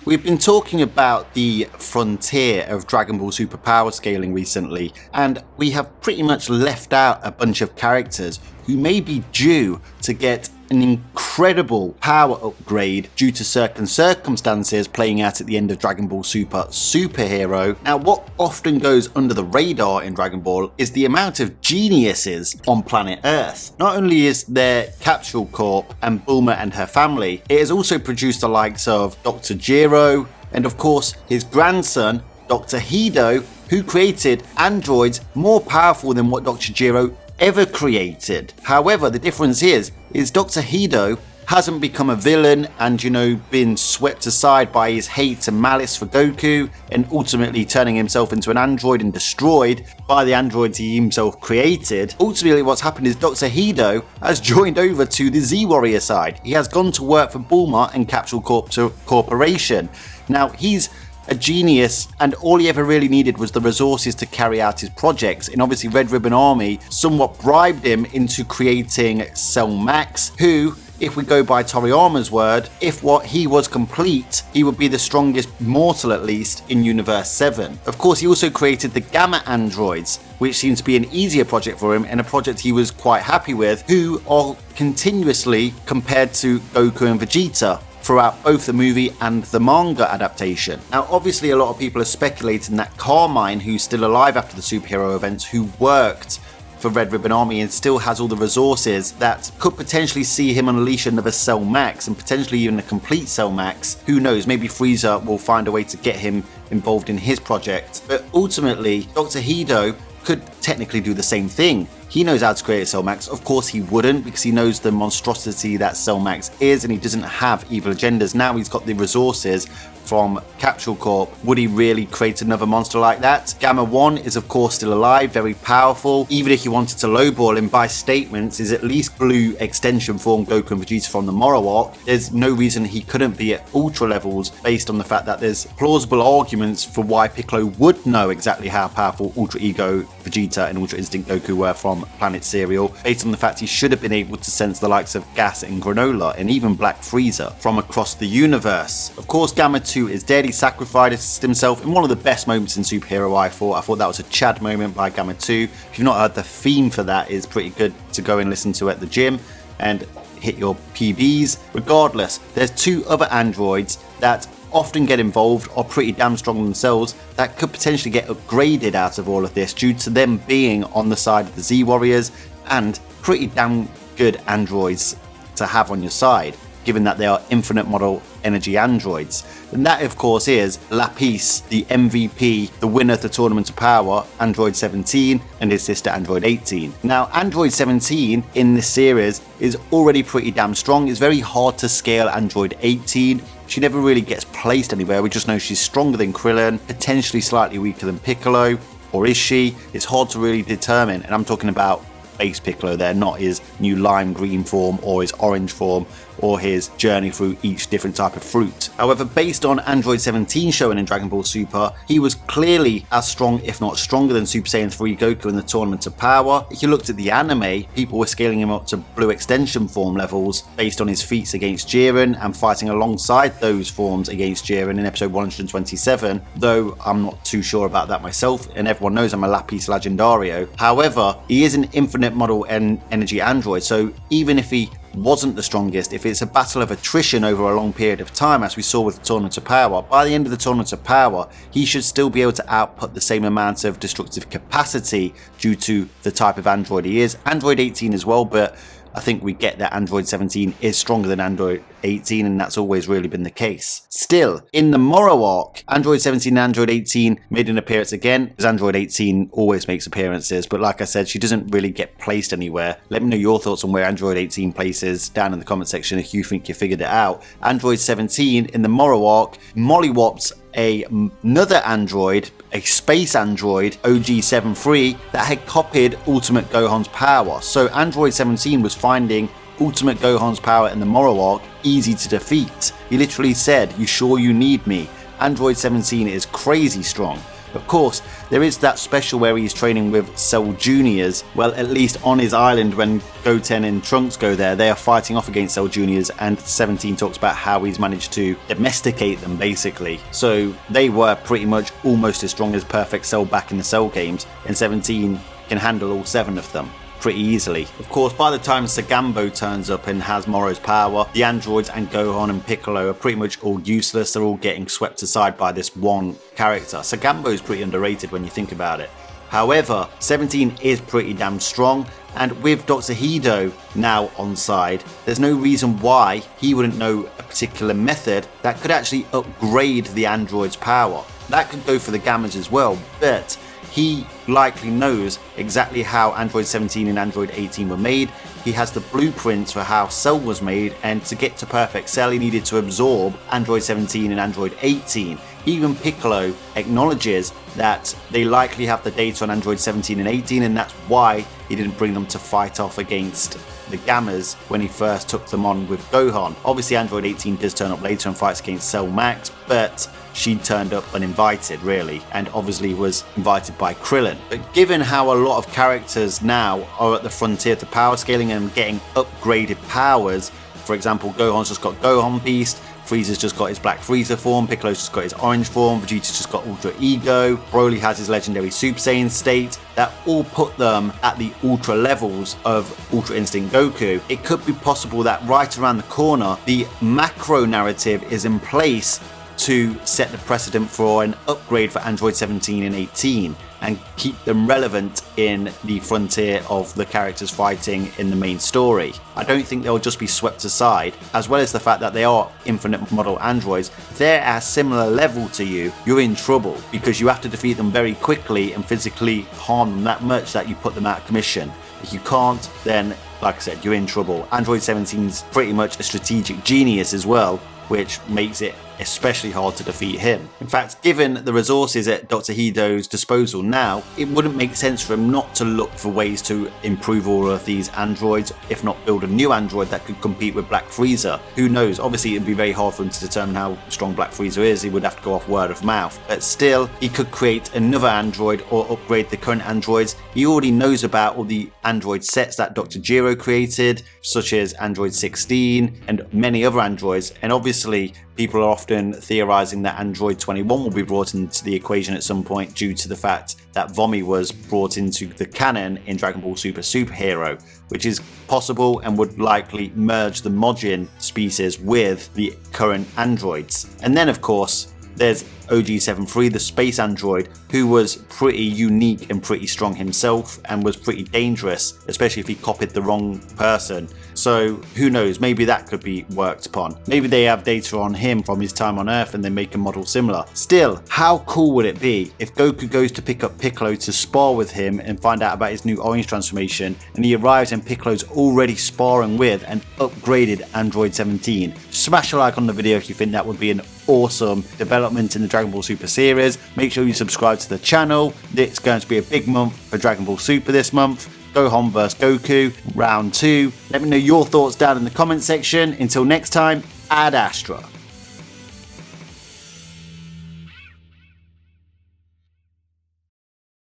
We've been talking about the frontier of Dragon Ball Super power scaling recently, and we have pretty much left out a bunch of characters who may be due to get an incredible power upgrade due to certain circumstances playing out at the end of Dragon Ball Super Superhero. Now, what often goes under the radar in Dragon Ball is the amount of geniuses on planet Earth. Not only is there Capsule Corp and Bulma and her family, it has also produced the likes of Dr. Gero and of course his grandson Dr. Hedo, who created androids more powerful than what Dr. Gero ever created. However, the difference is Dr. Hedo hasn't become a villain and, been swept aside by his hate and malice for Goku and ultimately turning himself into an android and destroyed by the androids he himself created. Ultimately, what's happened is Dr. Hedo has joined over to the Z-Warrior side. He has gone to work for Bulma and Capsule Corporation. Now, he's a genius, and all he ever really needed was the resources to carry out his projects, and obviously Red Ribbon Army somewhat bribed him into creating Cell Max, who, if we go by Toriyama's word, if what he was complete, he would be the strongest mortal at least in Universe 7. Of course, he also created the Gamma androids, which seems to be an easier project for him and a project he was quite happy with, who are continuously compared to Goku and Vegeta throughout both the movie and the manga adaptation. Now, obviously a lot of people are speculating that Carmine, who's still alive after the superhero events, who worked for Red Ribbon Army and still has all the resources, that could potentially see him unleash another Cell Max and potentially even a complete Cell Max. Who knows, maybe Frieza will find a way to get him involved in his project. But ultimately, Dr. Hedo could technically do the same thing. He knows how to create a Cell Max. Of course he wouldn't, because he knows the monstrosity that Cell Max is and he doesn't have evil agendas. Now he's got the resources from Capsule Corp. Would he really create another monster like that? Gamma 1 is of course still alive, very powerful. Even if you wanted to lowball him by statements, is at least blue extension form Goku and Vegeta from the Moro arc. There's no reason he couldn't be at ultra levels based on the fact that there's plausible arguments for why Piccolo would know exactly how powerful Ultra Ego Vegeta and Ultra Instinct Goku were from Planet Cereal, based on the fact he should have been able to sense the likes of Gas and Granola and even Black Frieza from across the universe. Of course, Gamma 2 is dead. He sacrificed himself in one of the best moments in Superhero. I thought that was a Chad moment by Gamma 2. If you've not heard, the theme for that is pretty good to go and listen to at the gym and hit your PBs. Regardless, there's two other androids that often get involved, are pretty damn strong themselves, that could potentially get upgraded out of all of this due to them being on the side of the Z-Warriors and pretty damn good androids to have on your side, given that they are infinite model energy androids. And that of course is Lapis, the MVP, the winner of the Tournament of Power, Android 17, and his sister Android 18. Now, Android 17 in this series is already pretty damn strong. It's very hard to scale Android 18. She never really gets placed anywhere. We just know she's stronger than Krillin, potentially slightly weaker than Piccolo, or is she? It's hard to really determine, and I'm talking about base Piccolo there, not his new lime green form or his orange form or his journey through each different type of fruit. However, based on Android 17 shown in Dragon Ball Super, he was clearly as strong, if not stronger, than Super Saiyan 3 Goku in the Tournament of Power. If you looked at the anime, people were scaling him up to blue extension form levels based on his feats against Jiren and fighting alongside those forms against Jiren in episode 127, though I'm not too sure about that myself, and everyone knows I'm a Lapis Legendario. However, he is an infinite model energy android, so even if he wasn't the strongest, if it's a battle of attrition over a long period of time, as we saw with the Tournament of Power, by the end of the Tournament of Power, he should still be able to output the same amount of destructive capacity due to the type of android he is. Android 18 as well, but I think we get that Android 17 is stronger than Android 18, and that's always really been the case. Still, in the Moro arc, Android 17 and Android 18 made an appearance again, because Android 18 always makes appearances, but like I said, she doesn't really get placed anywhere. Let me know your thoughts on where Android 18 places down in the comment section if you think you figured it out. Android 17 in the Moro arc mollywopped another android, a space android, OG-73, that had copied Ultimate Gohan's power. So Android 17 was finding Ultimate Gohan's power in the Moro arc easy to defeat. He literally said, "You sure you need me?" Android 17 is crazy strong. Of course, there is that special where he's training with Cell Juniors. Well, at least on his island when Goten and Trunks go there, they are fighting off against Cell Juniors, and 17 talks about how he's managed to domesticate them basically. So they were pretty much almost as strong as Perfect Cell back in the Cell games, and 17 can handle all 7 of them pretty easily. Of course, by the time Sagambo turns up and has Moro's power, the androids and Gohan and Piccolo are pretty much all useless. They're all getting swept aside by this one character. Sagambo is pretty underrated when you think about it. However, 17 is pretty damn strong, and with Dr. Hedo now on side, there's no reason why he wouldn't know a particular method that could actually upgrade the android's power. That could go for the Gammas as well, but he likely knows exactly how Android 17 and Android 18 were made. He has the blueprints for how Cell was made, and to get to Perfect Cell he needed to absorb Android 17 and Android 18. Even Piccolo acknowledges that they likely have the data on Android 17 and 18, and that's why he didn't bring them to fight off against the Gammas when he first took them on with Gohan. Obviously Android 18 does turn up later and fights against Cell Max, but she turned up uninvited really, and obviously was invited by Krillin. But given how a lot of characters now are at the frontier to power scaling and getting upgraded powers, for example Gohan's just got Gohan Beast, Frieza's just got his Black Frieza form, Piccolo's just got his orange form, Vegeta's just got Ultra Ego, Broly has his legendary Super Saiyan state, that all put them at the ultra levels of Ultra Instinct Goku. It could be possible that right around the corner, the macro narrative is in place to set the precedent for an upgrade for Android 17 and 18 and keep them relevant in the frontier of the characters fighting in the main story. I don't think they'll just be swept aside, as well as the fact that they are infinite model androids. If they're at a similar level to you, you're in trouble because you have to defeat them very quickly and physically harm them that much that you put them out of commission. If you can't, then like I said, you're in trouble. Android 17's pretty much a strategic genius as well, which makes it especially hard to defeat him. In fact, given the resources at Dr. Hedo's disposal now, it wouldn't make sense for him not to look for ways to improve all of these androids, if not build a new android that could compete with Black Frieza. Who knows? Obviously it'd be very hard for him to determine how strong Black Frieza is. He would have to go off word of mouth. But still, he could create another android or upgrade the current androids. He already knows about all the android sets that Dr. Gero created, such as Android 16 and many other androids, and obviously people are often theorizing that Android 21 will be brought into the equation at some point due to the fact that Vomi was brought into the canon in Dragon Ball Super Superhero, which is possible and would likely merge the Mojin species with the current androids. And then of course there's OG-73, the space android, who was pretty unique and pretty strong himself and was pretty dangerous, especially if he copied the wrong person. So who knows, maybe that could be worked upon. Maybe they have data on him from his time on Earth and they make a model similar. Still, how cool would it be if Goku goes to pick up Piccolo to spar with him and find out about his new orange transformation, and he arrives and Piccolo's already sparring with an upgraded Android 17. Smash a like on the video if you think that would be an awesome development in the Dragon Ball Super series. Make sure you subscribe to the channel. It's going to be a big month for Dragon Ball Super this month. Gohan vs Goku, round 2. Let me know your thoughts down in the comment section. Until next time, Ad Astra.